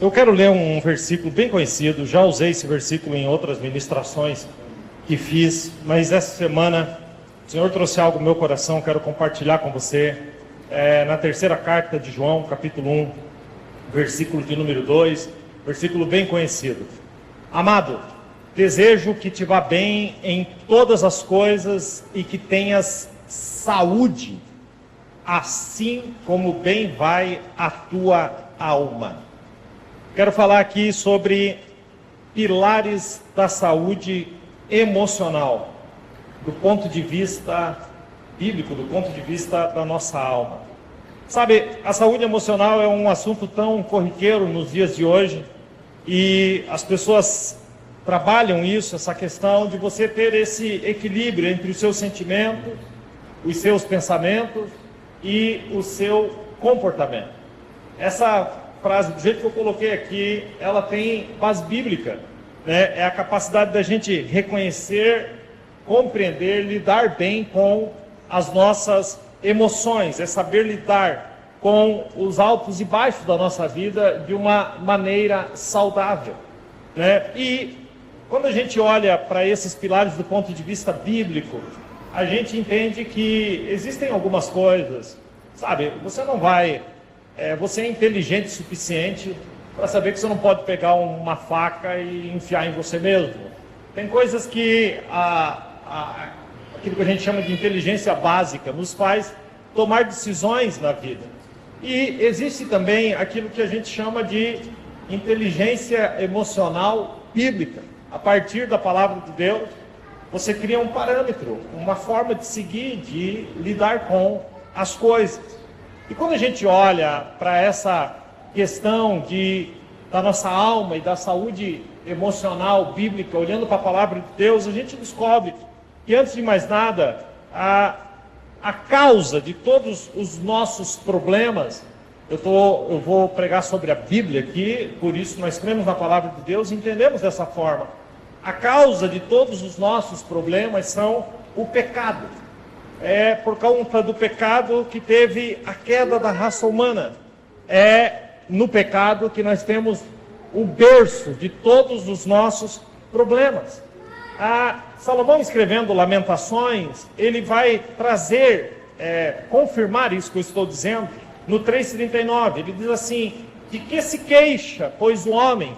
Eu quero ler um versículo bem conhecido, já usei esse versículo em outras ministrações que fiz, mas essa semana o Senhor trouxe algo no meu coração, quero compartilhar com você. Na terceira carta de João, capítulo 1, versículo de número 2, versículo bem conhecido. Amado, desejo que te vá bem em todas as coisas e que tenhas saúde, assim como bem vai a tua alma. Quero falar aqui sobre pilares da saúde emocional, do ponto de vista bíblico, do ponto de vista da nossa alma. Sabe, a saúde emocional é um assunto tão corriqueiro nos dias de hoje, e as pessoas trabalham isso, essa questão de você ter esse equilíbrio entre o seu sentimento, os seus pensamentos e o seu comportamento. Essa frase, do jeito que eu coloquei aqui, ela tem base bíblica, né? É a capacidade da gente reconhecer, compreender, lidar bem com as nossas emoções, é saber lidar com os altos e baixos da nossa vida de uma maneira saudável, né? E quando a gente olha para esses pilares do ponto de vista bíblico, a gente entende que existem algumas coisas, sabe, você não vai... você é inteligente o suficiente para saber que você não pode pegar uma faca e enfiar em você mesmo. Tem coisas que aquilo que a gente chama de inteligência básica nos faz tomar decisões na vida. E existe também aquilo que a gente chama de inteligência emocional bíblica. A partir da palavra de Deus, você cria um parâmetro, uma forma de seguir, de lidar com as coisas. E quando a gente olha para essa questão da nossa alma e da saúde emocional bíblica, olhando para a palavra de Deus, a gente descobre que, antes de mais nada, a causa de todos os nossos problemas, eu vou pregar sobre a Bíblia aqui, por isso nós cremos na palavra de Deus e entendemos dessa forma. A causa de todos os nossos problemas são o pecado. É por conta do pecado que teve a queda da raça humana. É no pecado que nós temos o berço de todos os nossos problemas. Salomão, escrevendo Lamentações, ele vai trazer, confirmar isso que eu estou dizendo, no 3,39. Ele diz assim: de que se queixa, pois o homem,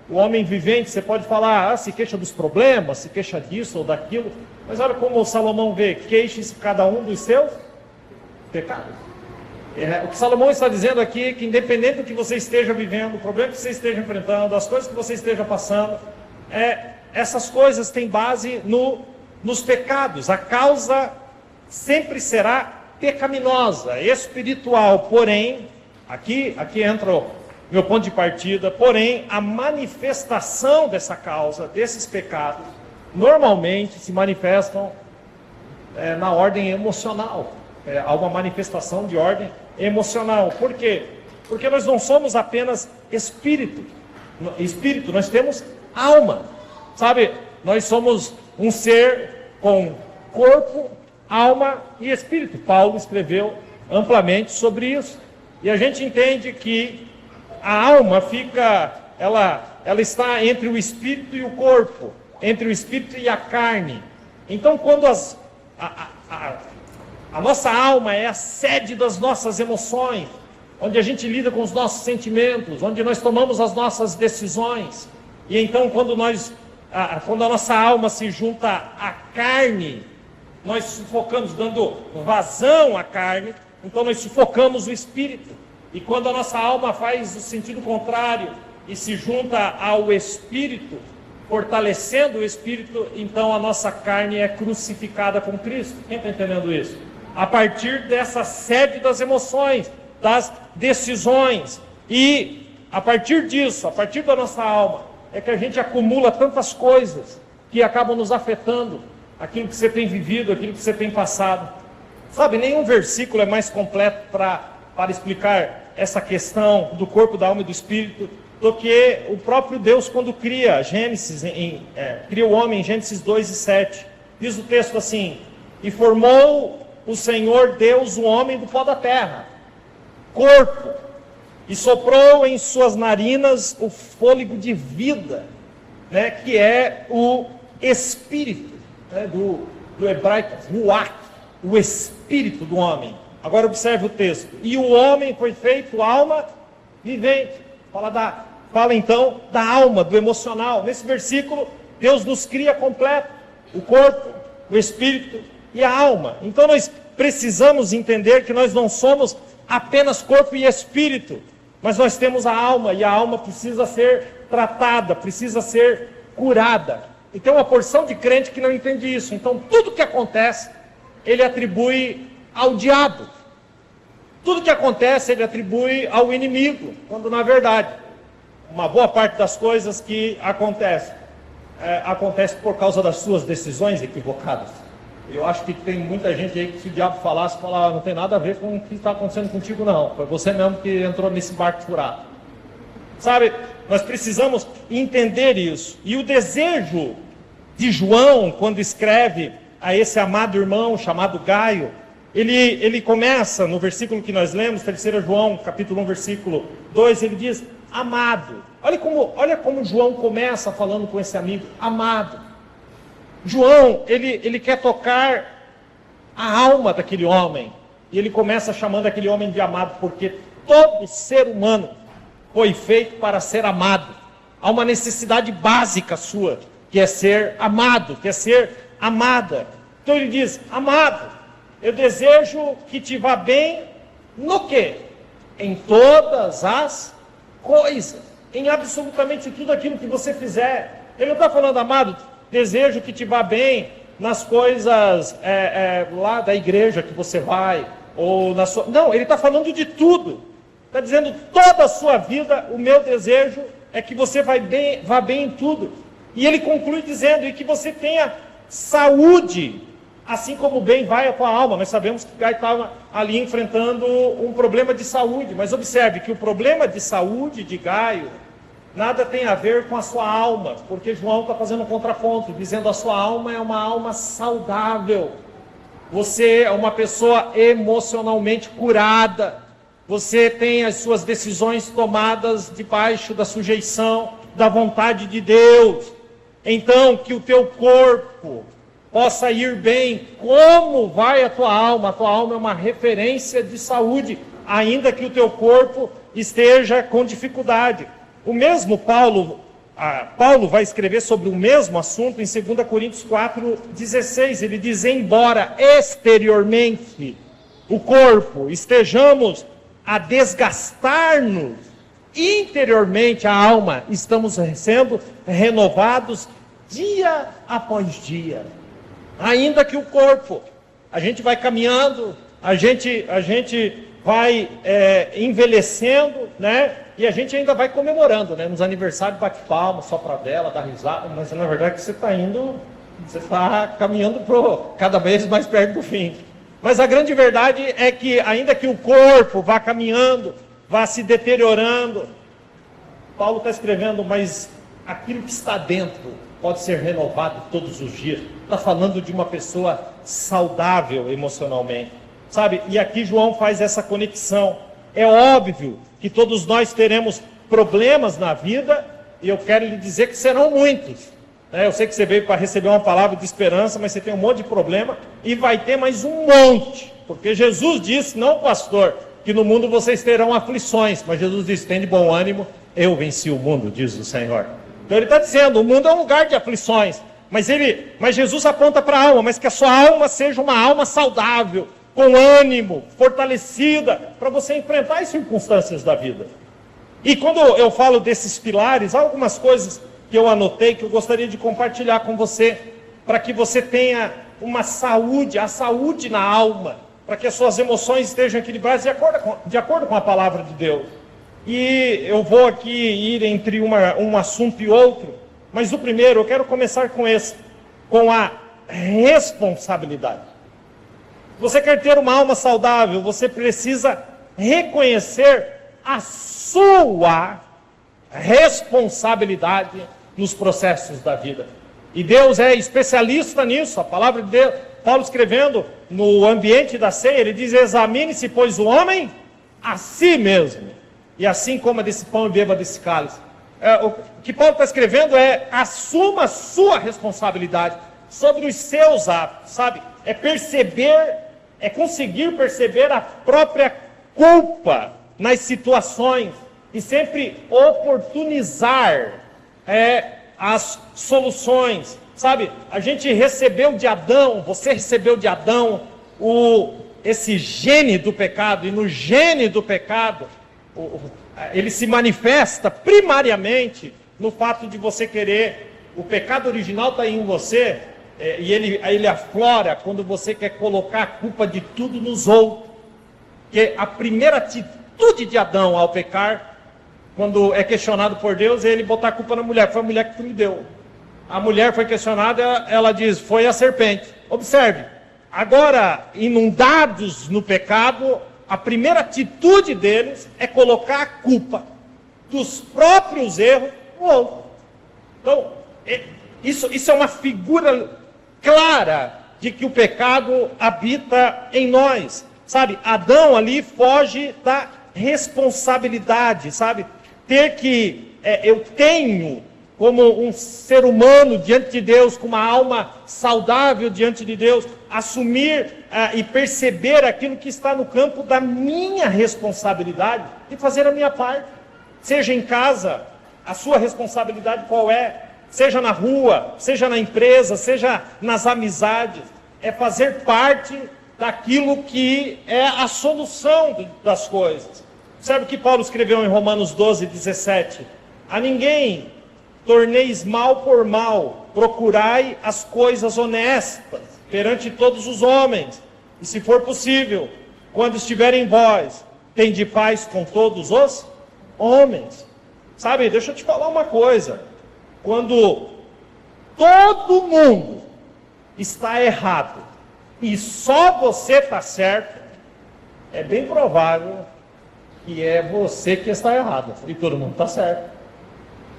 o homem vivente, você pode falar, se queixa dos problemas, se queixa disso ou daquilo, mas olha como o Salomão vê: queixe-se cada um dos seus pecados. O que Salomão está dizendo aqui é que, independente do que você esteja vivendo, o problema que você esteja enfrentando, as coisas que você esteja passando, essas coisas têm base nos pecados. A causa sempre será pecaminosa, espiritual, porém, aqui entra o meu ponto de partida, porém, a manifestação dessa causa, desses pecados, normalmente se manifestam na ordem emocional. Há uma manifestação de ordem emocional. Por quê? Porque nós não somos apenas espírito, nós temos alma. Sabe, nós somos um ser com corpo, alma e espírito. Paulo escreveu amplamente sobre isso. E a gente entende que a alma ela está entre o espírito e o corpo, entre o espírito e a carne. Então, quando a nossa alma é a sede das nossas emoções, onde a gente lida com os nossos sentimentos, onde nós tomamos as nossas decisões, e então quando a nossa alma se junta à carne, nós sufocamos, dando vazão à carne, então nós sufocamos o espírito. E quando a nossa alma faz o sentido contrário e se junta ao espírito, fortalecendo o espírito, então a nossa carne é crucificada com Cristo. Quem está entendendo isso? A partir dessa sede das emoções, das decisões, e a partir disso, a partir da nossa alma, é que a gente acumula tantas coisas que acabam nos afetando, aquilo que você tem vivido, aquilo que você tem passado. Sabe, nenhum versículo é mais completo para explicar essa questão do corpo, da alma e do espírito do que o próprio Deus quando cria cria o homem em Gênesis 2:7. Diz o texto assim: e formou o Senhor Deus o homem do pó da terra, corpo, e soprou em suas narinas o fôlego de vida, né, que é o espírito, né, do hebraico ruach, o espírito do homem. Agora observe o texto. E o homem foi feito alma vivente. Fala então da alma, do emocional. Nesse versículo, Deus nos cria completo: o corpo, o espírito e a alma. Então nós precisamos entender que nós não somos apenas corpo e espírito, mas nós temos a alma, e a alma precisa ser tratada, precisa ser curada. E tem uma porção de crente que não entende isso. Então tudo que acontece, ele atribui ao diabo. Tudo que acontece, ele atribui ao inimigo, quando na verdade, uma boa parte das coisas que acontece por causa das suas decisões equivocadas. Eu acho que tem muita gente aí que, se o diabo falasse, não tem nada a ver com o que está acontecendo contigo, não. Foi você mesmo que entrou nesse barco furado. Sabe, nós precisamos entender isso. E o desejo de João, quando escreve a esse amado irmão chamado Gaio, ele começa no versículo que nós lemos, 3 João, capítulo 1, versículo 2, ele diz: amado. Olha como João começa falando com esse amigo: amado. João, ele quer tocar a alma daquele homem, e ele começa chamando aquele homem de amado, porque todo ser humano foi feito para ser amado. Há uma necessidade básica sua, que é ser amado, que é ser amada. Então ele diz: amado, eu desejo que te vá bem no quê? Em todas as coisas, em absolutamente tudo aquilo que você fizer. Ele não está falando: amado, desejo que te vá bem nas coisas lá da igreja que você vai, ou na sua... Não, ele está falando de tudo. Está dizendo: toda a sua vida, o meu desejo é que você vá bem em tudo. E ele conclui dizendo: e que você tenha saúde, assim como bem vai a tua alma. Nós sabemos que Gaio estava ali enfrentando um problema de saúde, mas observe que o problema de saúde de Gaio nada tem a ver com a sua alma, porque João está fazendo um contraponto, dizendo: a sua alma é uma alma saudável, você é uma pessoa emocionalmente curada, você tem as suas decisões tomadas debaixo da sujeição da vontade de Deus. Então, que o teu corpo possa ir bem. Como vai a tua alma? A tua alma é uma referência de saúde, ainda que o teu corpo esteja com dificuldade. O mesmo Paulo vai escrever sobre o mesmo assunto em 2 Coríntios 4,16. Ele diz: embora exteriormente o corpo estejamos a desgastar-nos, interiormente a alma estamos sendo renovados dia após dia. Ainda que o corpo, a gente vai caminhando, a gente vai envelhecendo, né? E a gente ainda vai comemorando, né? Nos aniversários bate palma, sopra a vela, dá risada, mas na verdade você está caminhando cada vez mais perto do fim. Mas a grande verdade é que, ainda que o corpo vá caminhando, vá se deteriorando, Paulo está escrevendo: mas aquilo que está dentro pode ser renovado todos os dias. Está falando de uma pessoa saudável emocionalmente, sabe? E aqui João faz essa conexão. É óbvio que todos nós teremos problemas na vida, e eu quero lhe dizer que serão muitos. Eu sei que você veio para receber uma palavra de esperança, mas você tem um monte de problema, e vai ter mais um monte, porque Jesus disse: não, pastor, que no mundo vocês terão aflições, mas Jesus disse: tem de bom ânimo, eu venci o mundo, diz o Senhor. Então ele está dizendo: o mundo é um lugar de aflições, mas Jesus aponta para a alma, mas que a sua alma seja uma alma saudável, com ânimo, fortalecida, para você enfrentar as circunstâncias da vida. E quando eu falo desses pilares, há algumas coisas que eu anotei, que eu gostaria de compartilhar com você, para que você tenha uma saúde, a saúde na alma, para que as suas emoções estejam equilibradas de acordo com a palavra de Deus. E eu vou aqui ir entre um assunto e outro, mas o primeiro, eu quero começar com a responsabilidade. Você quer ter uma alma saudável, você precisa reconhecer a sua responsabilidade nos processos da vida. E Deus é especialista nisso. A palavra de Deus, Paulo escrevendo no ambiente da ceia, ele diz: examine-se, pois, o homem a si mesmo. e assim coma desse pão e beba desse cálice. O que Paulo está escrevendo é: assuma a sua responsabilidade sobre os seus atos, sabe? É perceber, é conseguir perceber a própria culpa nas situações e sempre oportunizar as soluções, sabe? A gente recebeu de Adão, você recebeu de Adão esse gene do pecado, e no gene do pecado ele se manifesta primariamente no fato de você querer, o pecado original está em você, e ele aflora quando você quer colocar a culpa de tudo nos outros. Que a primeira atitude de Adão ao pecar, quando é questionado por Deus, é ele botar a culpa na mulher. Foi a mulher que tu me deu. A mulher foi questionada, ela diz: foi a serpente. Observe, agora, inundados no pecado, a primeira atitude deles é colocar a culpa dos próprios erros no outro. Então, isso é uma figura clara de que o pecado habita em nós, sabe? Adão ali foge da responsabilidade, sabe? Eu tenho, como um ser humano diante de Deus, com uma alma saudável diante de Deus, assumir e perceber aquilo que está no campo da minha responsabilidade e fazer a minha parte. Seja em casa, a sua responsabilidade qual é? Seja na rua, seja na empresa, seja nas amizades, é fazer parte daquilo que é a solução das coisas. Sabe o que Paulo escreveu em Romanos 12, 17? A ninguém torneis mal por mal, procurai as coisas honestas perante todos os homens, e se for possível, quando estiver em vós, tende paz com todos os homens. Sabe, deixa eu te falar uma coisa: quando todo mundo está errado e só você está certo, é bem provável que é você que está errado e todo mundo está certo.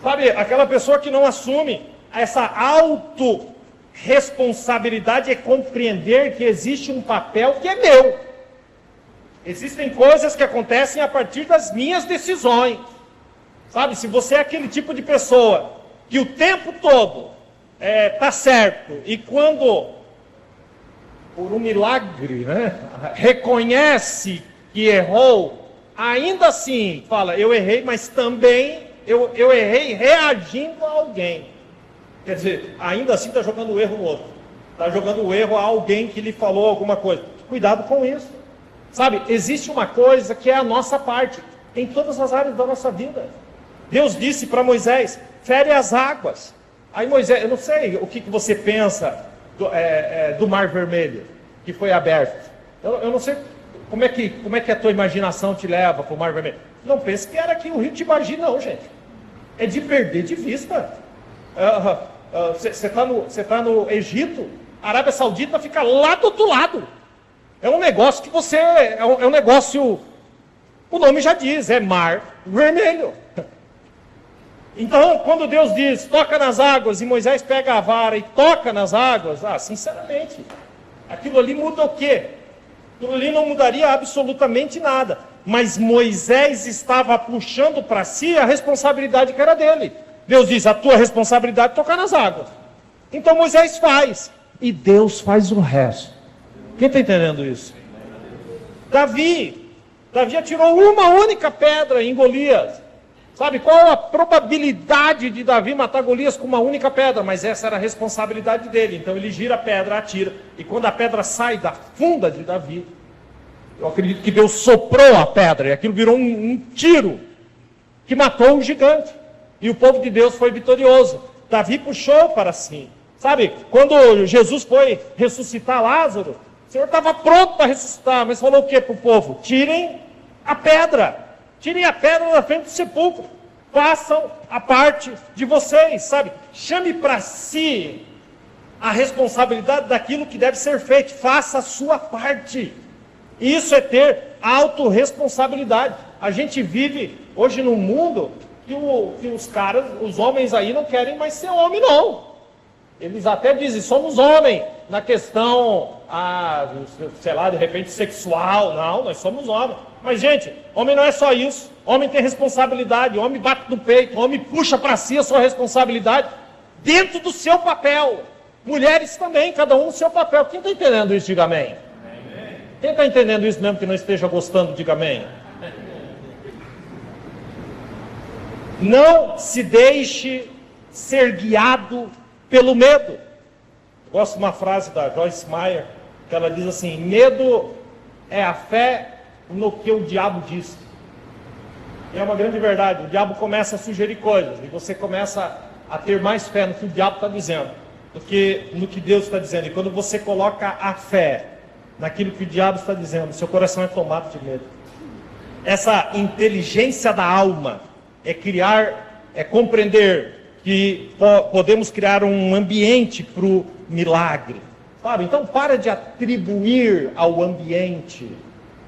Sabe, aquela pessoa que não assume essa autorresponsabilidade, é compreender que existe um papel que é meu. Existem coisas que acontecem a partir das minhas decisões. Sabe, se você é aquele tipo de pessoa que o tempo todo está certo, e quando, por um milagre, reconhece que errou, ainda assim fala: eu errei, mas também eu errei reagindo a alguém. Quer dizer, ainda assim está jogando o erro no outro. Está jogando o erro a alguém que lhe falou alguma coisa. Cuidado com isso. Sabe, existe uma coisa que é a nossa parte, em todas as áreas da nossa vida. Deus disse para Moisés: fere as águas. Aí Moisés, eu não sei o que você pensa do Mar Vermelho, que foi aberto. Eu não sei como é que a tua imaginação te leva para o Mar Vermelho. Não pense que era aqui o rio de Bagi, não, gente. É de perder de vista. Você tá no Egito, a Arábia Saudita fica lá do outro lado. É um negócio que é um negócio, o nome já diz, é Mar Vermelho. Então, quando Deus diz: toca nas águas, e Moisés pega a vara e toca nas águas, sinceramente, aquilo ali muda o quê? Aquilo ali não mudaria absolutamente nada. Mas Moisés estava puxando para si a responsabilidade que era dele. Deus diz: a tua responsabilidade é tocar nas águas. Então Moisés faz, e Deus faz o resto. Quem está entendendo isso? Davi atirou uma única pedra em Golias. Sabe qual a probabilidade de Davi matar Golias com uma única pedra? Mas essa era a responsabilidade dele. Então ele gira a pedra, atira, e quando a pedra sai da funda de Davi, eu acredito que Deus soprou a pedra, e aquilo virou um tiro que matou o gigante. E o povo de Deus foi vitorioso. Davi puxou para si. Sabe, quando Jesus foi ressuscitar Lázaro, o Senhor estava pronto para ressuscitar, mas falou o que para o povo? Tirem a pedra. Tirem a pedra da frente do sepulcro. Façam a parte de vocês, sabe? Chame para si a responsabilidade daquilo que deve ser feito. Faça a sua parte. Isso é ter autorresponsabilidade. A gente vive hoje num mundo que os homens aí não querem mais ser homem, não. Eles até dizem: somos homens, na questão, sei lá, de repente sexual. Não, nós somos homens. Mas, gente, homem não é só isso. Homem tem responsabilidade, homem bate no peito, homem puxa para si a sua responsabilidade dentro do seu papel. Mulheres também, cada um no seu papel. Quem está entendendo isso, diga amém. Quem está entendendo isso mesmo que não esteja gostando, diga amém. Não se deixe ser guiado pelo medo. Eu gosto de uma frase da Joyce Meyer, que ela diz assim: medo é a fé no que o diabo diz. E é uma grande verdade. O diabo começa a sugerir coisas, e você começa a ter mais fé no que o diabo está dizendo, do que no que Deus está dizendo. E quando você coloca a fé naquilo que o diabo está dizendo, seu coração é tomado de medo. Essa inteligência da alma é compreender que podemos criar um ambiente para o milagre. Sabe? Então para de atribuir ao ambiente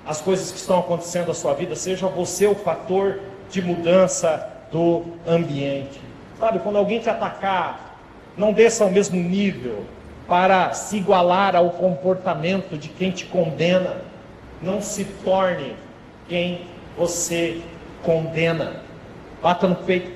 as coisas que estão acontecendo à sua vida, seja você o fator de mudança do ambiente. Sabe, quando alguém te atacar, não desça ao mesmo nível para se igualar ao comportamento de quem te condena. Não se torne quem você condena. Bata no peito,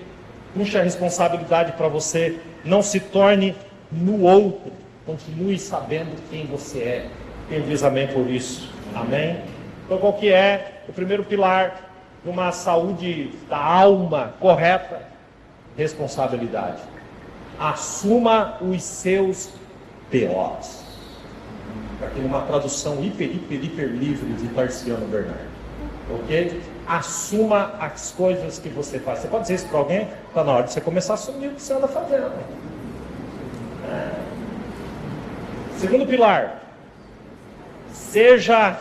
puxe a responsabilidade para você, não se torne no outro, continue sabendo quem você é. Quem diz amém por isso? Amém? Então qual que é o primeiro pilar de uma saúde da alma correta? Responsabilidade. Assuma os seus B.O.s. Aqui uma tradução hiper livre de Tarciano Bernardo. Ok? Assuma as coisas que você faz. Você pode dizer isso para alguém? Está na hora de você começar a assumir o que você anda fazendo. Segundo pilar, seja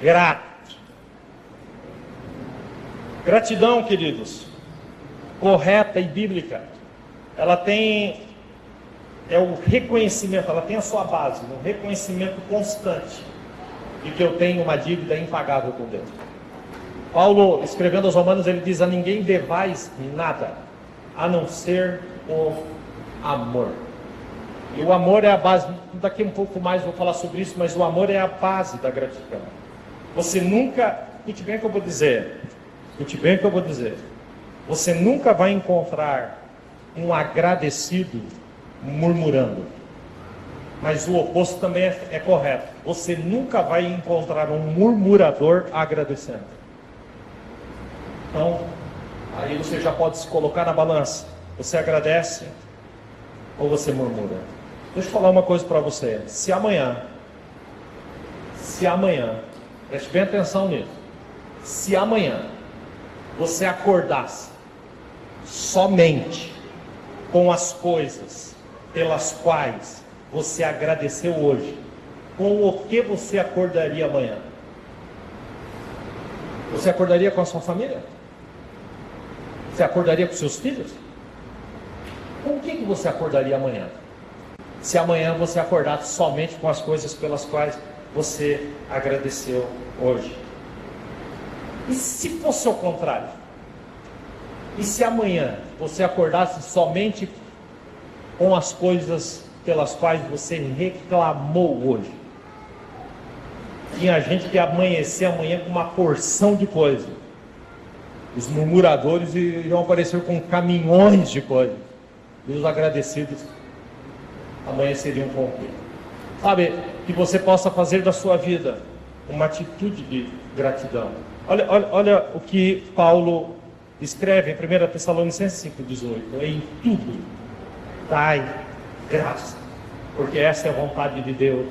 grato. Gratidão, queridos, correta e bíblica, ela tem o reconhecimento, ela tem a sua base, no reconhecimento constante de que eu tenho uma dívida impagável com Deus. Paulo, escrevendo aos Romanos, ele diz: a ninguém devais nada, a não ser o amor. E o amor é a base, daqui um pouco mais vou falar sobre isso, mas o amor é a base da gratidão. Você nunca, escute bem o que eu vou dizer, você nunca vai encontrar um agradecido murmurando. Mas o oposto também é correto. Você nunca vai encontrar um murmurador agradecendo. Então, aí você já pode se colocar na balança. Você agradece ou você murmura? Deixa eu falar uma coisa para você. Se amanhã, preste bem atenção nisso. Se amanhã você acordasse somente com as coisas pelas quais você agradeceu hoje, com o que você acordaria amanhã? Você acordaria com a sua família? Você acordaria com seus filhos? Com o que você acordaria amanhã? Se amanhã você acordasse somente com as coisas pelas quais você agradeceu hoje. E se fosse ao contrário? E se amanhã você acordasse somente com as coisas pelas quais você reclamou hoje? Tinha gente que ia amanhecer amanhã com uma porção de coisa. Os murmuradores iam aparecer com caminhões de coisas. E os agradecidos amanheceriam com o quê? Sabe, que você possa fazer da sua vida uma atitude de gratidão. Olha o que Paulo escreve em 1 Tessalonicenses 5,18. Em tudo dai graça, porque essa é a vontade de Deus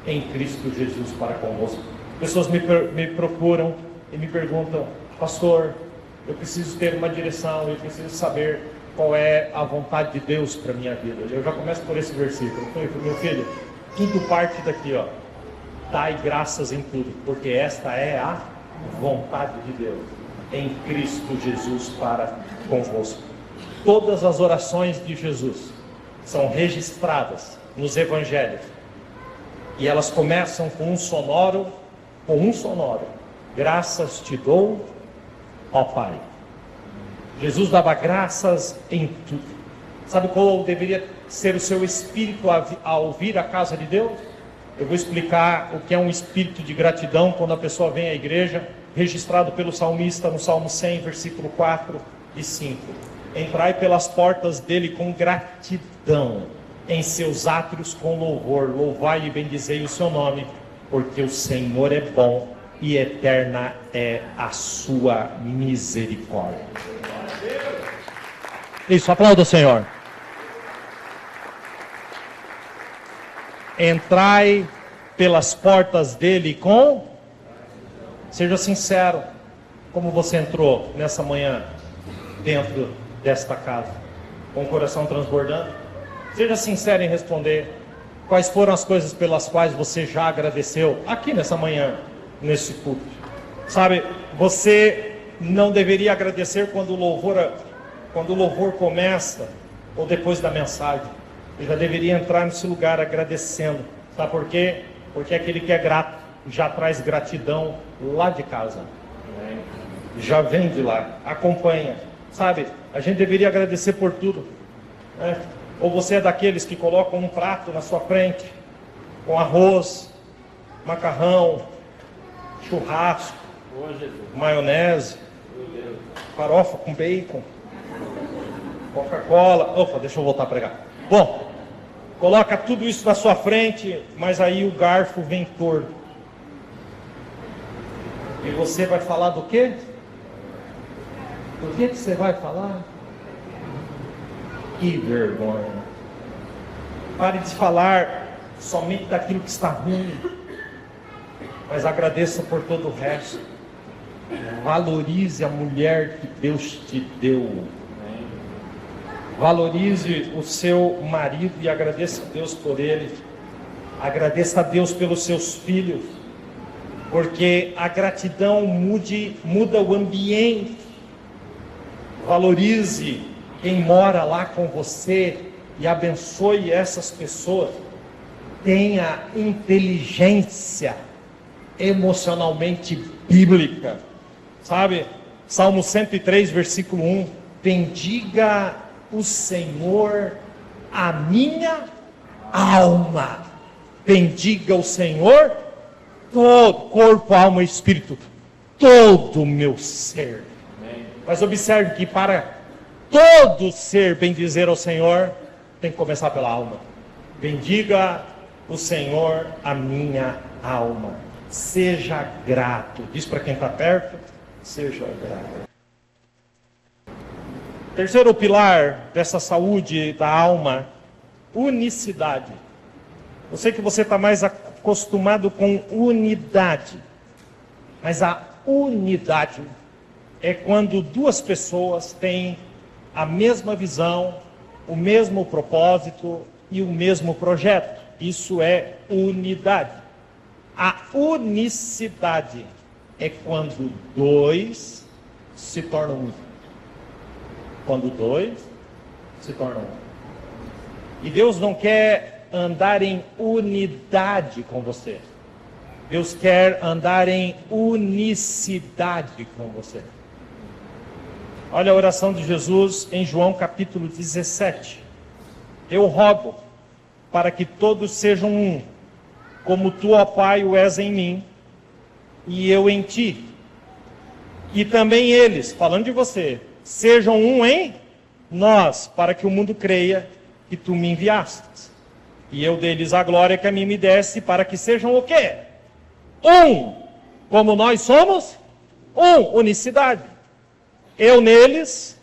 em Cristo Jesus para convosco. Pessoas me procuram e me perguntam: pastor, eu preciso ter uma direção, eu preciso saber qual é a vontade de Deus para a minha vida. Eu já começo por esse versículo. Meu filho, tudo parte daqui, ó. Dai graças em tudo, porque esta é a vontade de Deus em Cristo Jesus para convosco. Todas as orações de Jesus são registradas nos evangelhos e elas começam com um sonoro: graças te dou, ó Pai. Jesus dava graças em tudo. Sabe qual deveria ser o seu espírito ao vir à casa de Deus? Eu vou explicar o que é um espírito de gratidão quando a pessoa vem à igreja registrado pelo salmista no Salmo 100, versículo 4 e 5. Entrai pelas portas dele com gratidão, em seus átrios com louvor. Louvai e bendizei o seu nome, porque o Senhor é bom e eterna é a sua misericórdia. Isso, aplauda o Senhor. Entrai pelas portas dele com... Seja sincero, como você entrou nessa manhã dentro desta casa, com o coração transbordando. Seja sincero em responder quais foram as coisas pelas quais você já agradeceu aqui nessa manhã, nesse culto. Sabe, você não deveria agradecer quando o louvor começa ou depois da mensagem. Você já deveria entrar nesse lugar agradecendo. Sabe por quê? Porque aquele que é grato já traz gratidão lá de casa. Já vem de lá, acompanha. Sabe, a gente deveria agradecer por tudo, né? Ou você é daqueles que colocam um prato na sua frente, com arroz, macarrão, churrasco, maionese, farofa com bacon, Coca-Cola. Opa, deixa eu voltar a pregar. Bom, coloca tudo isso na sua frente, mas aí o garfo vem torto. E você vai falar do quê? Do que você vai falar? Que vergonha. Pare de falar somente daquilo que está ruim, mas agradeça por todo o resto. Valorize a mulher que Deus te deu. Valorize o seu marido e agradeça a Deus por ele. Agradeça a Deus pelos seus filhos, porque a gratidão muda o ambiente. Valorize quem mora lá com você e abençoe essas pessoas. Tenha inteligência emocionalmente bíblica. Sabe? Salmo 103, versículo 1. Bendiga o Senhor a minha alma. Bendiga o Senhor todo corpo, alma e espírito, todo o meu ser. Amém. Mas observe que para todo ser bendizer ao Senhor, tem que começar pela alma. Bendiga o Senhor a minha alma. Seja grato. Diz para quem está perto, seja grato. Terceiro pilar dessa saúde da alma, unicidade. Eu sei que você está mais acostumado com unidade, mas a unidade é quando duas pessoas têm a mesma visão, o mesmo propósito e o mesmo projeto. Isso é unidade. A unicidade é quando dois se tornam um. Quando dois se tornam um. E Deus não quer andar em unidade com você. Deus quer andar em unicidade com você. Olha a oração de Jesus em João capítulo 17. Eu rogo para que todos sejam um, como tu, ó Pai, o és em mim, e eu em ti. E também eles, falando de você, sejam um em nós, para que o mundo creia que tu me enviastes. E eu dei-lhes a glória que a mim me desse, para que sejam o quê? Um, como nós somos um, unicidade. Eu neles,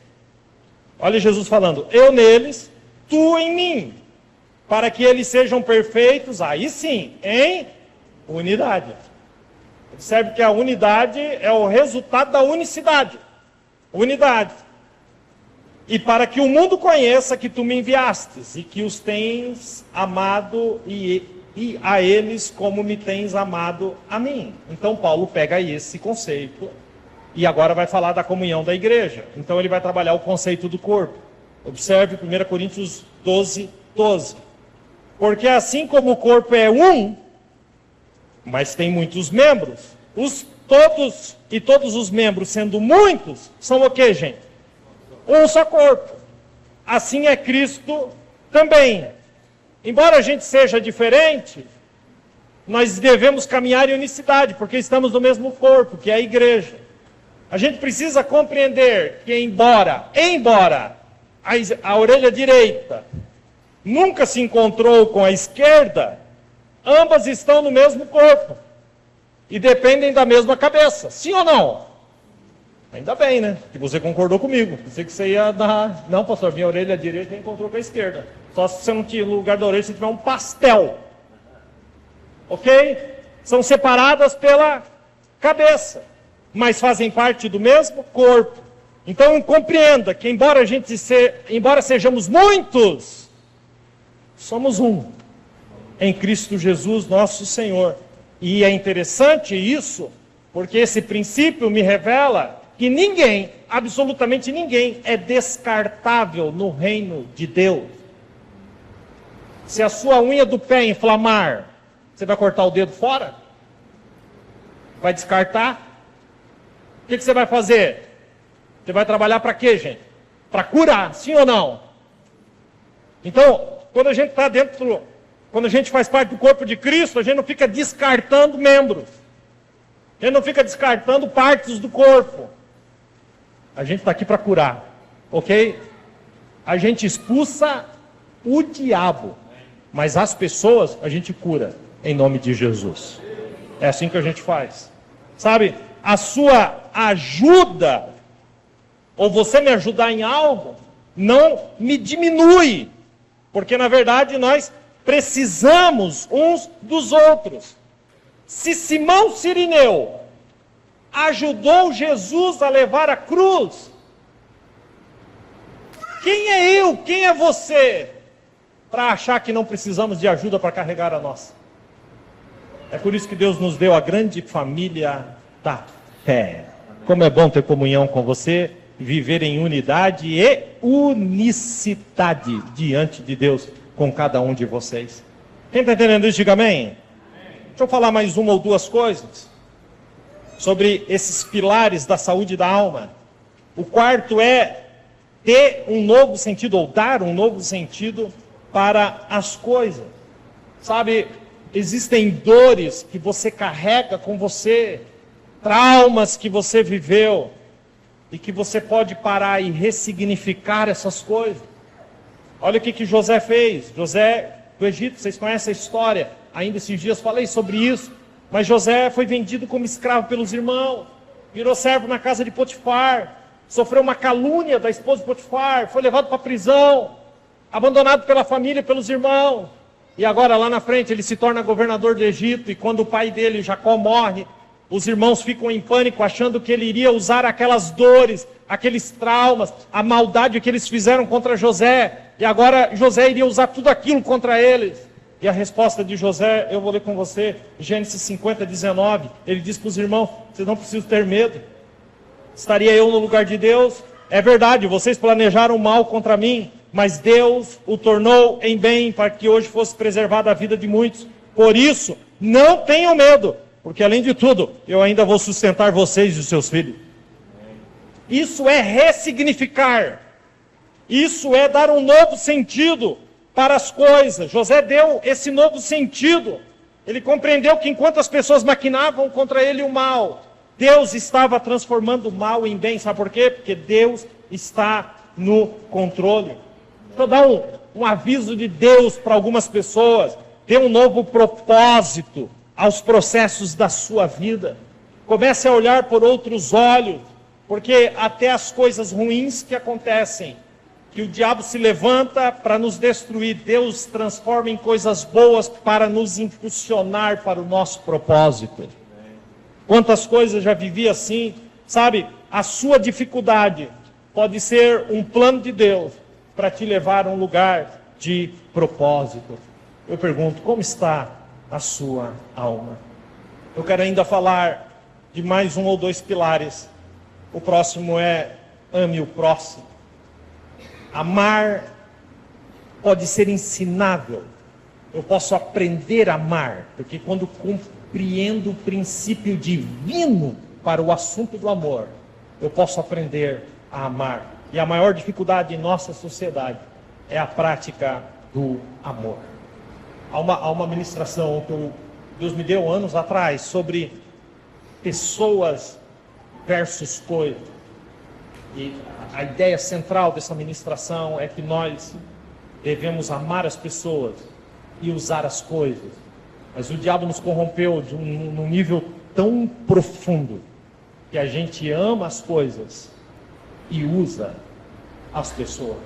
olha Jesus falando, eu neles, tu em mim, para que eles sejam perfeitos, aí sim, em unidade. Observe que a unidade é o resultado da unicidade. Unidade. E para que o mundo conheça que tu me enviastes, e que os tens amado e a eles como me tens amado a mim. Então Paulo pega esse conceito e agora vai falar da comunhão da igreja. Então ele vai trabalhar o conceito do corpo. Observe 1 Coríntios 12, 12. Porque assim como o corpo é um, mas tem muitos membros, todos os membros sendo muitos, são o que, gente? Um só corpo. Assim é Cristo também. Embora a gente seja diferente, nós devemos caminhar em unicidade, porque estamos no mesmo corpo, que é a igreja. A gente precisa compreender que embora a orelha direita nunca se encontrou com a esquerda, ambas estão no mesmo corpo e dependem da mesma cabeça. Sim ou não? Ainda bem, né? Que você concordou comigo. Pensei que você ia dar... Não, pastor, minha orelha direita encontrou com a esquerda. Só se você não tiver no lugar da orelha, se tiver um pastel. Ok? São separadas pela cabeça, mas fazem parte do mesmo corpo. Então compreenda que embora sejamos muitos, somos um em Cristo Jesus, nosso Senhor. E é interessante isso, porque esse princípio me revela que ninguém, absolutamente ninguém, é descartável no reino de Deus. Se a sua unha do pé inflamar, você vai cortar o dedo fora? Vai descartar? O que você vai fazer? Você vai trabalhar para quê, gente? Para curar, sim ou não? Então, quando a gente está quando a gente faz parte do corpo de Cristo, a gente não fica descartando membros. A gente não fica descartando partes do corpo. A gente está aqui para curar, ok? A gente expulsa o diabo, mas as pessoas a gente cura em nome de Jesus. É assim que a gente faz. Sabe, a sua ajuda, ou você me ajudar em algo, não me diminui, porque na verdade nós precisamos uns dos outros. Se Simão Cirineu ajudou Jesus a levar a cruz, quem é eu, quem é você, para achar que não precisamos de ajuda para carregar a nossa? É por isso que Deus nos deu a grande família da fé. Como é bom ter comunhão com você, viver em unidade e unicidade diante de Deus com cada um de vocês. Quem está entendendo isso, diga amém. Deixa eu falar mais uma ou duas coisas sobre esses pilares da saúde da alma. O quarto é ter um novo sentido, ou dar um novo sentido para as coisas. Sabe, existem dores que você carrega com você, traumas que você viveu, e que você pode parar e ressignificar essas coisas. Olha o que José fez. José do Egito, vocês conhecem a história, ainda esses dias falei sobre isso, mas José foi vendido como escravo pelos irmãos, virou servo na casa de Potifar, sofreu uma calúnia da esposa de Potifar, foi levado para a prisão, abandonado pela família e pelos irmãos, e agora lá na frente ele se torna governador do Egito, e quando o pai dele, Jacó, morre, os irmãos ficam em pânico, achando que ele iria usar aquelas dores, aqueles traumas, a maldade que eles fizeram contra José, e agora José iria usar tudo aquilo contra eles. E a resposta de José, eu vou ler com você, Gênesis 50, 19, ele diz para os irmãos, vocês não precisam ter medo, estaria eu no lugar de Deus? É verdade, vocês planejaram mal contra mim, mas Deus o tornou em bem, para que hoje fosse preservada a vida de muitos. Por isso, não tenham medo, porque além de tudo, eu ainda vou sustentar vocês e os seus filhos. Isso é ressignificar. Isso é dar um novo sentido para as coisas. José deu esse novo sentido. Ele compreendeu que enquanto as pessoas maquinavam contra ele o mal, Deus estava transformando o mal em bem. Sabe por quê? Porque Deus está no controle. Deixa eu dar um aviso de Deus para algumas pessoas. Dê um novo propósito aos processos da sua vida. Comece a olhar por outros olhos, porque até as coisas ruins que acontecem, que o diabo se levanta para nos destruir, Deus transforma em coisas boas para nos impulsionar para o nosso propósito. Quantas coisas já vivi assim, sabe? A sua dificuldade pode ser um plano de Deus para te levar a um lugar de propósito. Eu pergunto, como está a sua alma? Eu quero ainda falar de mais um ou dois pilares. O próximo é ame o próximo. Amar pode ser ensinável. Eu posso aprender a amar, porque quando compreendo o princípio divino para o assunto do amor, eu posso aprender a amar. E a maior dificuldade em nossa sociedade é a prática do amor. Há uma ministração que eu Deus me deu anos atrás sobre pessoas versus coisas. E a ideia central dessa ministração é que nós devemos amar as pessoas e usar as coisas. Mas o diabo nos corrompeu num nível tão profundo que a gente ama as coisas e usa as pessoas.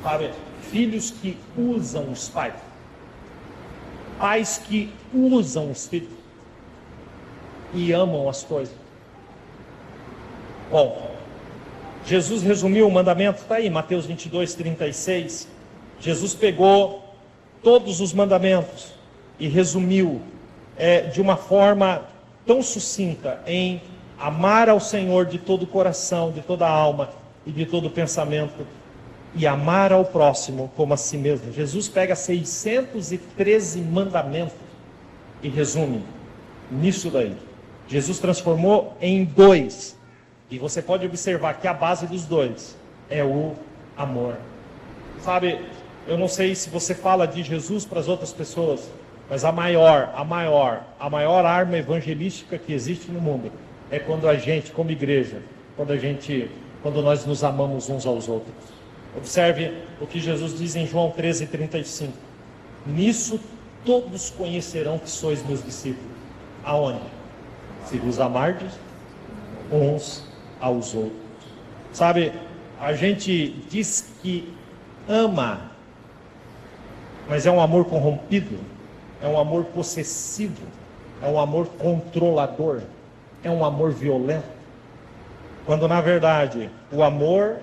Sabe? Filhos que usam os pais. Pais que usam os filhos e amam as coisas. Bom, Jesus resumiu o mandamento, está aí, Mateus 22, 36. Jesus pegou todos os mandamentos e resumiu de uma forma tão sucinta em amar ao Senhor de todo o coração, de toda a alma e de todo o pensamento, e amar ao próximo como a si mesmo. Jesus pega 613 mandamentos e resume nisso daí. Jesus transformou em 2. E você pode observar que a base dos 2 é o amor. Sabe, eu não sei se você fala de Jesus para as outras pessoas, mas a maior arma evangelística que existe no mundo é quando a gente, como igreja, quando nós nos amamos uns aos outros. Observe o que Jesus diz em João 13:35. Nisso todos conhecerão que sois meus discípulos. Aonde? Se vos amardes uns aos outros. Sabe, a gente diz que ama, mas é um amor corrompido, é um amor possessivo, é um amor controlador, é um amor violento. Quando na verdade o amor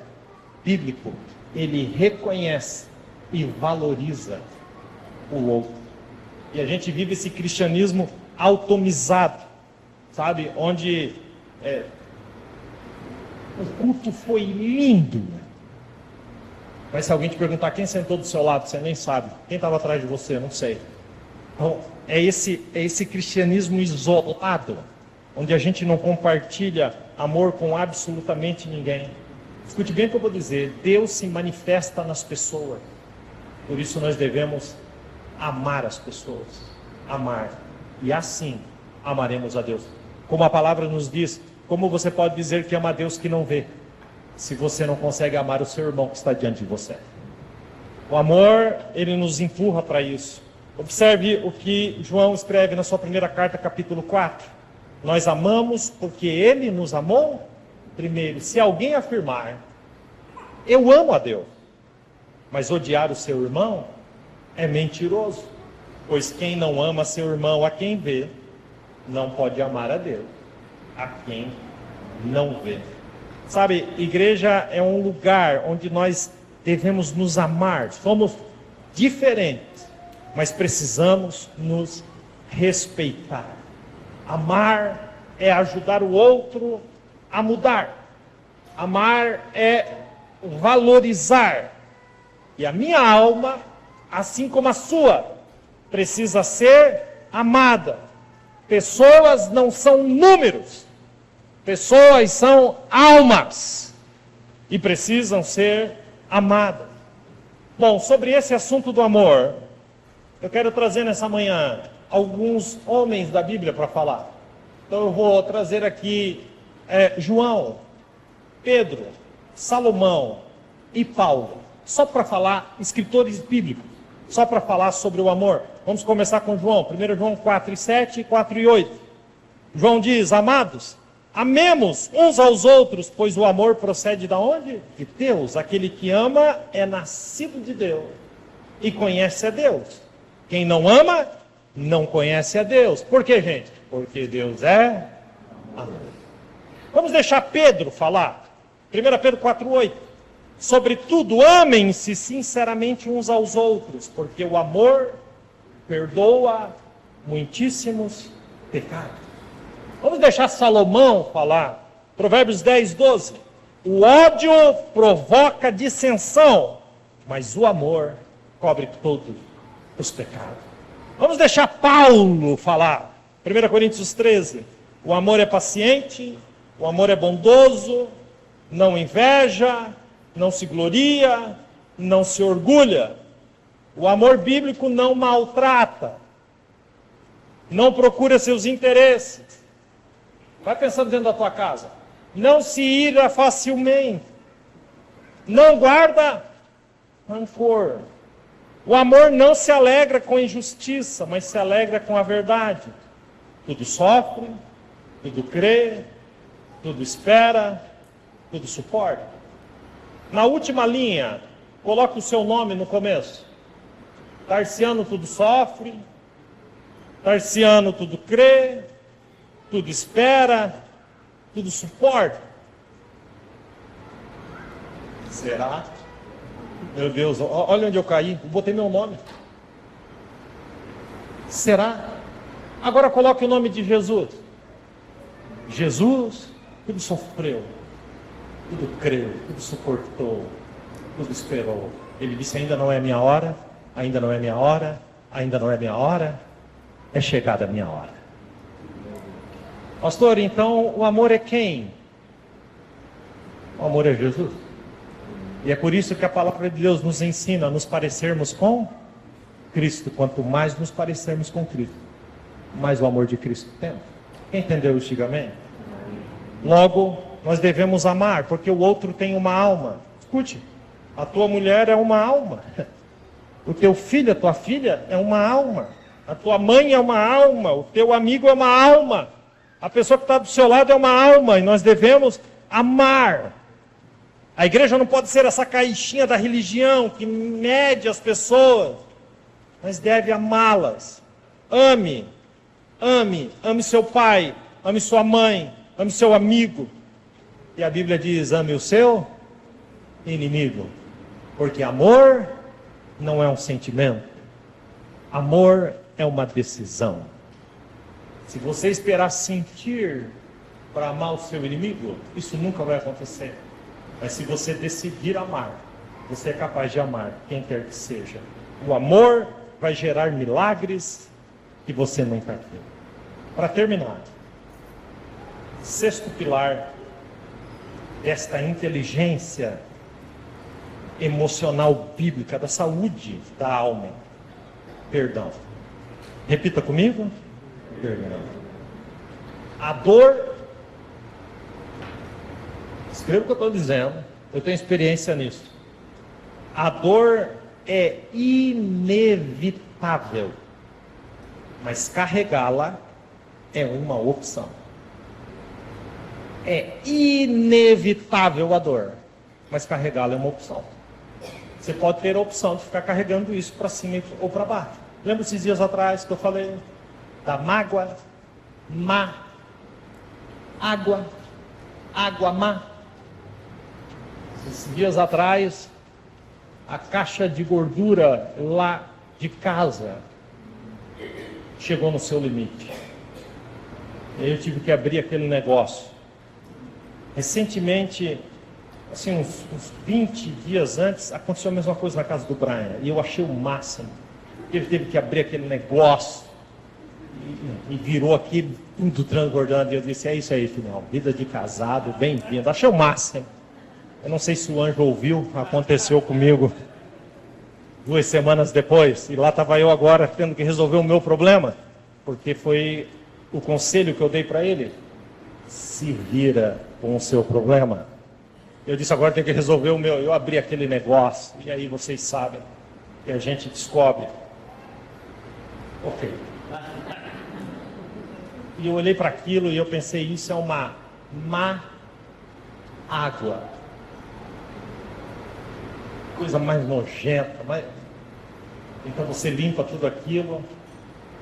bíblico, ele reconhece e valoriza o outro. E a gente vive esse cristianismo automizado, sabe, onde o culto foi lindo, mas se alguém te perguntar quem sentou do seu lado, você nem sabe. Quem estava atrás de você, não sei. Então, é esse cristianismo isolado, onde a gente não compartilha amor com absolutamente ninguém. Escute bem o que eu vou dizer. Deus se manifesta nas pessoas. Por isso nós devemos amar as pessoas. Amar. E assim amaremos a Deus. Como a palavra nos diz, como você pode dizer que ama a Deus que não vê, se você não consegue amar o seu irmão que está diante de você? O amor, ele nos empurra para isso. Observe o que João escreve na sua primeira carta, capítulo 4. Nós amamos porque ele nos amou primeiro. Se alguém afirmar, eu amo a Deus, mas odiar o seu irmão, é mentiroso. Pois quem não ama seu irmão a quem vê, não pode amar a Deus a quem não vê. Sabe, igreja é um lugar onde nós devemos nos amar. Somos diferentes, mas precisamos nos respeitar. Amar é ajudar o outro a mudar. Amar é valorizar. E a minha alma, assim como a sua, precisa ser amada. Pessoas não são números. Pessoas são almas. E precisam ser amadas. Bom, sobre esse assunto do amor, eu quero trazer nessa manhã alguns homens da Bíblia para falar. Então eu vou trazer aqui João, Pedro, Salomão e Paulo, só para falar, escritores bíblicos, só para falar sobre o amor. Vamos começar com João, 1 João 4:7 e 4:8. João diz: amados, amemos uns aos outros, pois o amor procede de onde? De Deus. Aquele que ama é nascido de Deus e conhece a Deus. Quem não ama, não conhece a Deus. Por quê, gente? Porque Deus é amor. Vamos deixar Pedro falar. 1 Pedro 4:8. Sobretudo, amem-se sinceramente uns aos outros, porque o amor perdoa muitíssimos pecados. Vamos deixar Salomão falar. Provérbios 10:12. O ódio provoca dissensão, mas o amor cobre todos os pecados. Vamos deixar Paulo falar. 1 Coríntios 13. O amor é paciente, o amor é bondoso, não inveja, não se gloria, não se orgulha. O amor bíblico não maltrata. não procura seus interesses. Vai pensando dentro da tua casa. Não se ira facilmente. Não guarda rancor. O amor não se alegra com injustiça, mas se alegra com a verdade. Tudo sofre, tudo crê, tudo espera, tudo suporta. Na última linha, coloque o seu nome no começo. Tarciano tudo sofre, Tarciano tudo crê, tudo espera, tudo suporta. Será? Meu Deus, olha onde eu caí, eu botei meu nome. Será? Agora coloque o nome de Jesus. Jesus, tudo sofreu, tudo creu, tudo suportou, tudo esperou. Ele disse, ainda não é minha hora, ainda não é minha hora, ainda não é minha hora, é chegada a minha hora. Pastor, então o amor é quem? O amor é Jesus. E é por isso que a palavra de Deus nos ensina a nos parecermos com Cristo. Quanto mais nos parecermos com Cristo, mais o amor de Cristo temos. Quem entendeu isso, diga amém? Logo, nós devemos amar, porque o outro tem uma alma. Escute, a tua mulher é uma alma. O teu filho, a tua filha é uma alma. A tua mãe é uma alma. O teu amigo é uma alma. A pessoa que está do seu lado é uma alma. E nós devemos amar. A igreja não pode ser essa caixinha da religião que mede as pessoas, mas deve amá-las. Ame, ame, ame seu pai, ame sua mãe, ame seu amigo. E a Bíblia diz, ame o seu inimigo. Porque amor não é um sentimento. Amor é uma decisão. Se você esperar sentir para amar o seu inimigo, isso nunca vai acontecer. Mas se você decidir amar, você é capaz de amar quem quer que seja. O amor vai gerar milagres que você nunca viu. Para terminar, sexto pilar desta inteligência emocional bíblica, da saúde da alma. Perdão. Repita comigo. Perdão. A dor... Escreva o que eu estou dizendo, eu tenho experiência nisso. A dor é inevitável, mas carregá-la é uma opção. É inevitável a dor, mas carregá-la é uma opção. Você pode ter a opção de ficar carregando isso para cima ou para baixo. Lembra esses dias atrás que eu falei da mágoa, má, água má? Esses dias atrás, a caixa de gordura lá de casa chegou no seu limite. Eu tive que abrir aquele negócio. Recentemente, assim, uns 20 dias antes, aconteceu a mesma coisa na casa do Brian. E eu achei o máximo. Ele teve que abrir aquele negócio. E virou aqui tudo transbordando. E eu disse, é isso aí, filhão. Vida de casado, bem-vindo. Achei o máximo. Eu não sei se o anjo ouviu, aconteceu comigo 2 semanas depois, e lá estava eu agora tendo que resolver o meu problema, porque foi o conselho que eu dei para ele: se vira com o seu problema. Eu disse, agora tem que resolver o meu. Eu abri aquele negócio, e aí vocês sabem que a gente descobre. Ok. E eu olhei para aquilo e eu pensei, isso é uma má água. Coisa mais nojenta. Então você limpa tudo aquilo,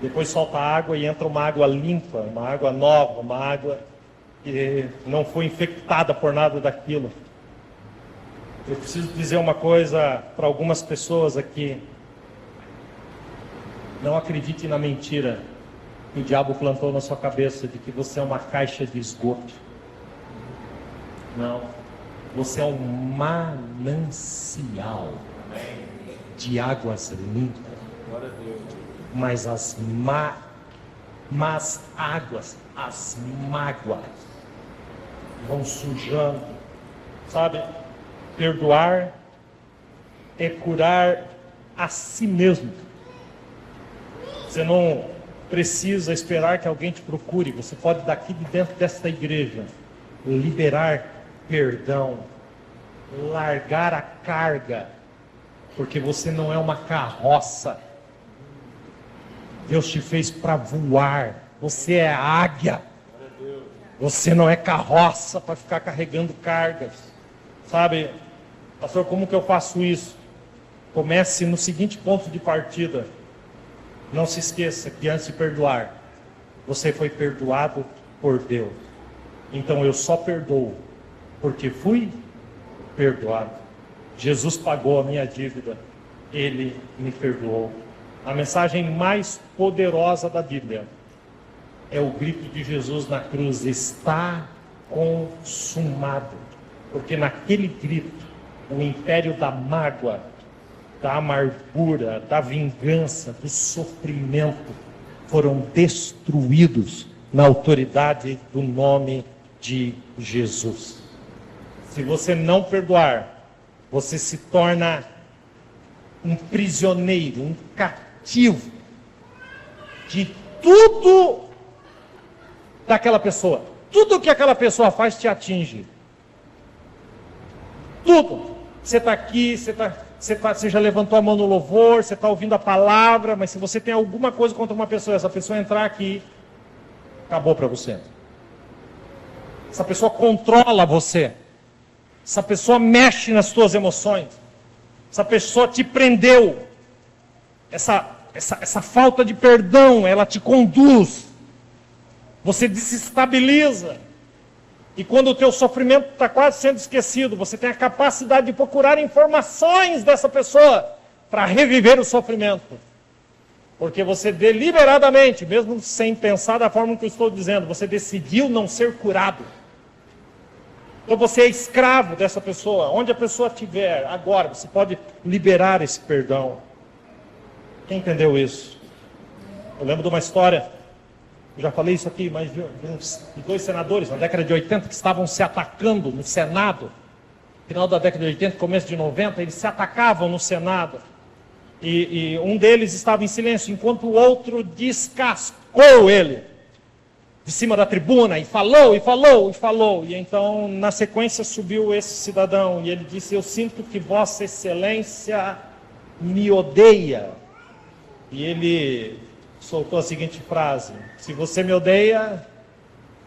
depois solta a água e entra uma água limpa, uma água nova, uma água que não foi infectada por nada daquilo. Eu preciso dizer uma coisa para algumas pessoas aqui. Não acredite na mentira que o diabo plantou na sua cabeça de que você é uma caixa de esgoto. Não. Você é um manancial de águas limpas. Mas as más águas, as mágoas, vão sujando. Sabe? Perdoar é curar a si mesmo. Você não precisa esperar que alguém te procure. Você pode, daqui de dentro desta igreja, liberar perdão, largar a carga, porque você não é uma carroça. Deus te fez para voar. Você é águia. Você não é carroça para ficar carregando cargas. Sabe, pastor, como que eu faço isso? Comece no seguinte ponto de partida. Não se esqueça que antes de perdoar, você foi perdoado por Deus. Então eu só perdoo porque fui perdoado. Jesus pagou a minha dívida. Ele me perdoou. A mensagem mais poderosa da Bíblia é o grito de Jesus na cruz: está consumado. Porque naquele grito, o império da mágoa, da amargura, da vingança, do sofrimento foram destruídos na autoridade do nome de Jesus. Se você não perdoar, você se torna um prisioneiro, um cativo de tudo daquela pessoa. Tudo que aquela pessoa faz te atinge. Tudo. Você está aqui, você já levantou a mão no louvor, você está ouvindo a palavra, mas se você tem alguma coisa contra uma pessoa, essa pessoa entrar aqui, acabou para você. Essa pessoa controla você. Essa pessoa mexe nas suas emoções. Essa pessoa te prendeu. Essa falta de perdão, ela te conduz. Você desestabiliza. E quando o teu sofrimento está quase sendo esquecido, você tem a capacidade de procurar informações dessa pessoa para reviver o sofrimento. Porque você deliberadamente, mesmo sem pensar da forma que eu estou dizendo, você decidiu não ser curado. Então você é escravo dessa pessoa. Onde a pessoa estiver, agora, você pode liberar esse perdão. Quem entendeu isso? Eu lembro de uma história, eu já falei isso aqui, mas de dois senadores na década de 80 que estavam se atacando no Senado. Final da década de 80, começo de 90, eles se atacavam no Senado. E um deles estava em silêncio, enquanto o outro descascou ele de cima da tribuna, e falou, e falou, e falou. E então, na sequência, subiu esse cidadão, e ele disse: eu sinto que Vossa Excelência me odeia. E ele soltou a seguinte frase: se você me odeia,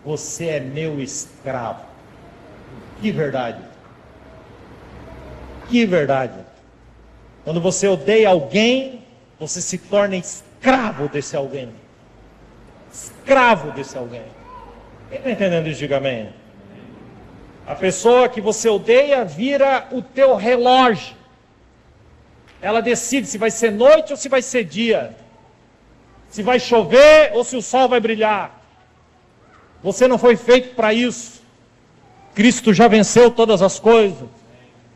você é meu escravo. Que verdade. Que verdade. Quando você odeia alguém, você se torna escravo desse alguém. Escravo desse alguém. Quem está entendendo isso? Diga amém. A pessoa que você odeia vira o teu relógio. Ela decide se vai ser noite ou se vai ser dia. Se vai chover ou se o sol vai brilhar. Você não foi feito para isso. Cristo já venceu todas as coisas.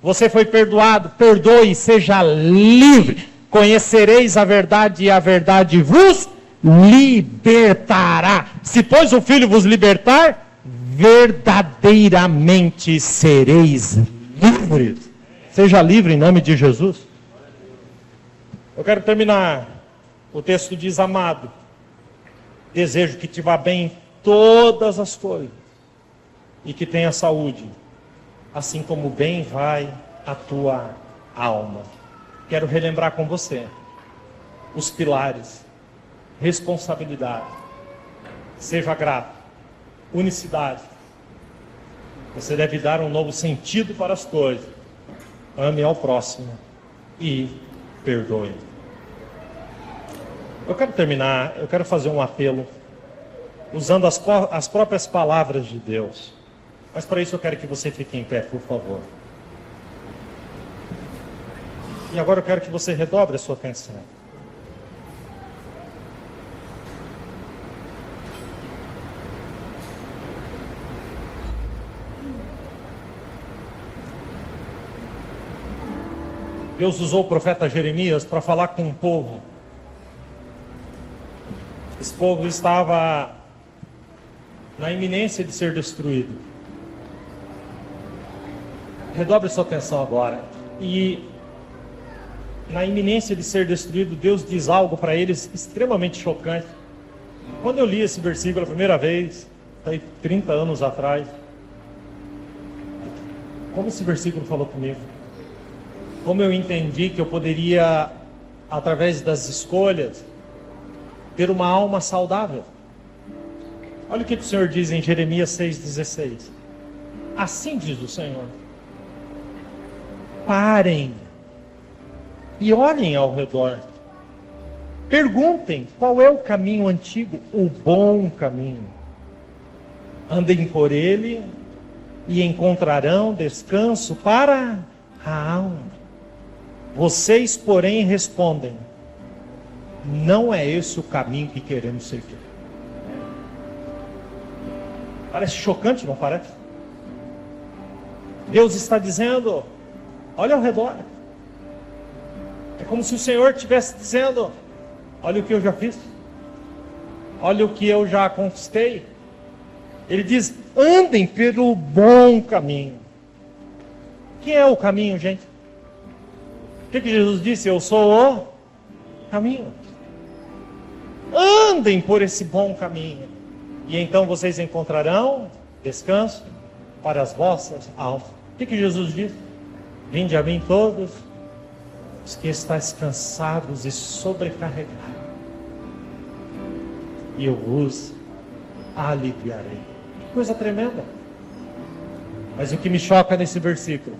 Você foi perdoado. Perdoe, seja livre. Conhecereis a verdade e a verdade vos libertará. Se pois o Filho vos libertar, verdadeiramente sereis livres. Seja livre em nome de Jesus. Eu quero terminar. O texto diz: amado, desejo que te vá bem em todas as coisas e que tenha saúde, assim como bem vai a tua alma. Quero relembrar com você os pilares: responsabilidade, seja grato, unicidade. Você deve dar um novo sentido para as coisas. Ame ao próximo e perdoe. Eu quero terminar, eu quero fazer um apelo usando as próprias palavras de Deus. Mas para isso eu quero que você fique em pé, por favor. E agora eu quero que você redobre a sua atenção. Deus usou o profeta Jeremias para falar com o povo. Esse povo estava na iminência de ser destruído. Redobre sua atenção agora. E na iminência de ser destruído, Deus diz algo para eles extremamente chocante. Quando eu li esse versículo a primeira vez, aí 30 anos atrás, como esse versículo falou comigo? Como eu entendi que eu poderia, através das escolhas, ter uma alma saudável. Olha o que o Senhor diz em Jeremias 6,16. Assim diz o Senhor: parem e olhem ao redor. Perguntem qual é o caminho antigo, o bom caminho. Andem por ele e encontrarão descanso para a alma. Vocês, porém, respondem: não é esse o caminho que queremos seguir. Parece chocante, não parece? Deus está dizendo: olha ao redor. É como se o Senhor estivesse dizendo: olha o que eu já fiz, olha o que eu já conquistei. Ele diz: andem pelo bom caminho. Que é o caminho, gente? O que Jesus disse? Eu sou o caminho. Andem por esse bom caminho, e então vocês encontrarão descanso para as vossas almas. O que Jesus disse? Vinde a mim todos os que estáis cansados e sobrecarregados, e eu vos aliviarei. Que coisa tremenda. Mas o que me choca nesse versículo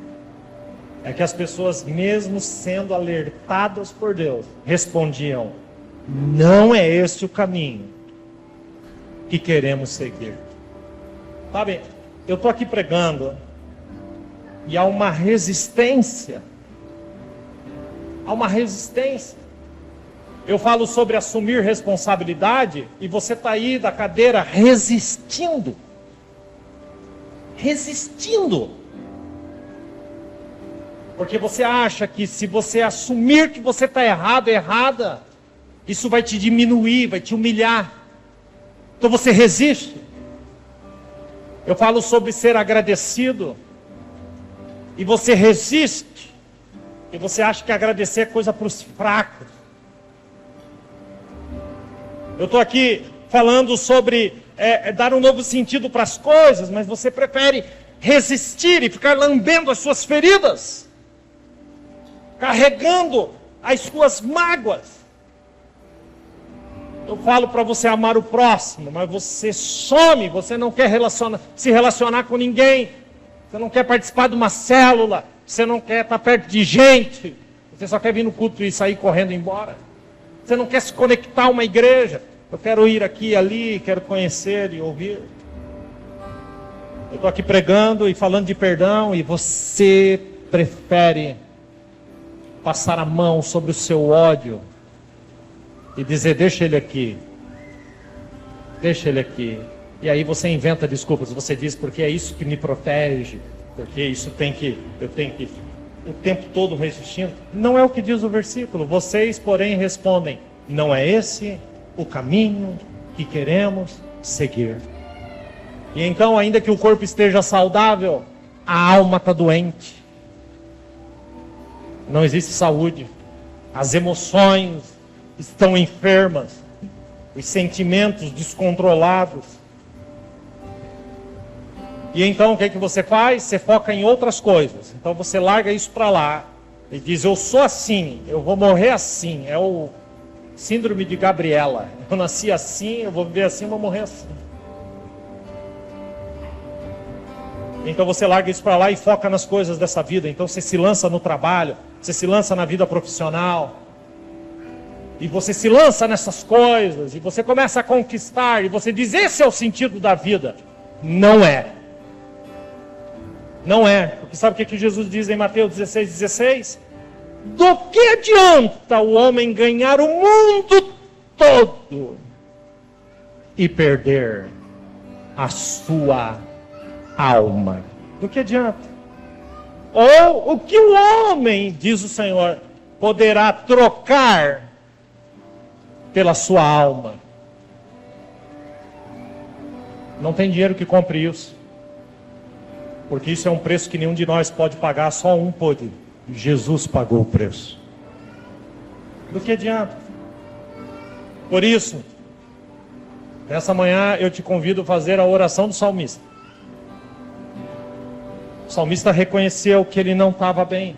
é que as pessoas, mesmo sendo alertadas por Deus, respondiam: não é esse o caminho que queremos seguir. Sabe, eu estou aqui pregando e há uma resistência. Há uma resistência. Eu falo sobre assumir responsabilidade e você está aí da cadeira resistindo. Resistindo. Porque você acha que se você assumir que você está errado, errada, isso vai te diminuir, vai te humilhar. Então você resiste. Eu falo sobre ser agradecido. E você resiste. E você acha que agradecer é coisa para os fracos. Eu estou aqui falando sobre dar um novo sentido para as coisas, mas você prefere resistir e ficar lambendo as suas feridas, carregando as suas mágoas. Eu falo para você amar o próximo, mas você some, você não quer se relacionar com ninguém, você não quer participar de uma célula, você não quer estar perto de gente, você só quer vir no culto e sair correndo embora. Você não quer se conectar a uma igreja. Eu quero ir aqui e ali, quero conhecer e ouvir. Eu estou aqui pregando e falando de perdão, e você prefere passar a mão sobre o seu ódio e dizer: deixa ele aqui, deixa ele aqui. E aí você inventa desculpas, você diz: porque é isso que me protege, porque isso eu tenho que o tempo todo resistindo. Não é o que diz o versículo. Vocês, porém, respondem: não é esse o caminho que queremos seguir. E então, ainda que o corpo esteja saudável, a alma está doente. Não existe saúde. As emoções estão enfermas. Os sentimentos descontrolados. E então o que você faz? Você foca em outras coisas. Então você larga isso para lá e diz: eu sou assim, eu vou morrer assim. É o síndrome de Gabriela. Eu nasci assim, eu vou viver assim, eu vou morrer assim. Então você larga isso para lá e foca nas coisas dessa vida. Então você se lança no trabalho, você se lança na vida profissional. E você se lança nessas coisas, e você começa a conquistar, e você diz: esse é o sentido da vida. Não é. Não é. Porque sabe o que Jesus diz em Mateus 16:16? Do que adianta o homem ganhar o mundo todo e perder a sua alma? Do que adianta? Ou o que o homem, diz o Senhor, poderá trocar pela sua alma? Não tem dinheiro que compre isso. Porque isso é um preço que nenhum de nós pode pagar, só um pôde. Jesus pagou o preço. Do que adianta? Por isso, Nessa manhã eu te convido a fazer a oração do salmista. O salmista reconheceu que ele não estava bem.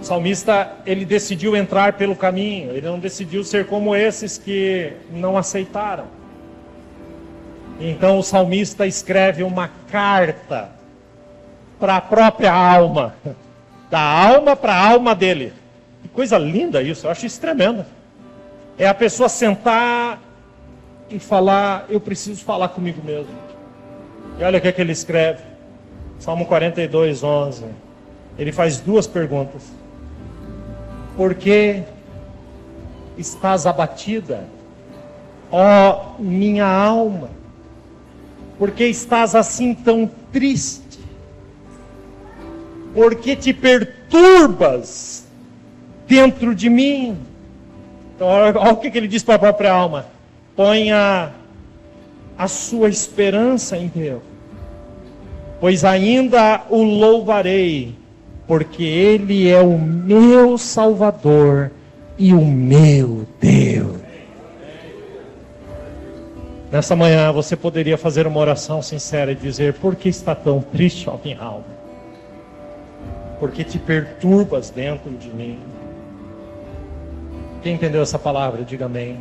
O salmista, ele decidiu entrar pelo caminho. Ele não decidiu ser como esses que não aceitaram. Então o salmista escreve uma carta para a própria alma. Da alma para a alma dele. Que coisa linda isso, eu acho isso tremendo. É a pessoa sentar e falar, eu preciso falar comigo mesmo. E olha o que ele escreve. Salmo 42, 11. Ele faz duas perguntas. Por que estás abatida, ó minha alma? Por que estás assim tão triste? Por que te perturbas dentro de mim? Então, olha o que ele diz para a própria alma. Ponha a sua esperança em Deus, pois ainda o louvarei, porque Ele é o meu Salvador e o meu Deus. Nessa manhã você poderia fazer uma oração sincera e dizer: por que está tão triste, ó minha alma? Por que te perturbas dentro de mim? Quem entendeu essa palavra, diga amém.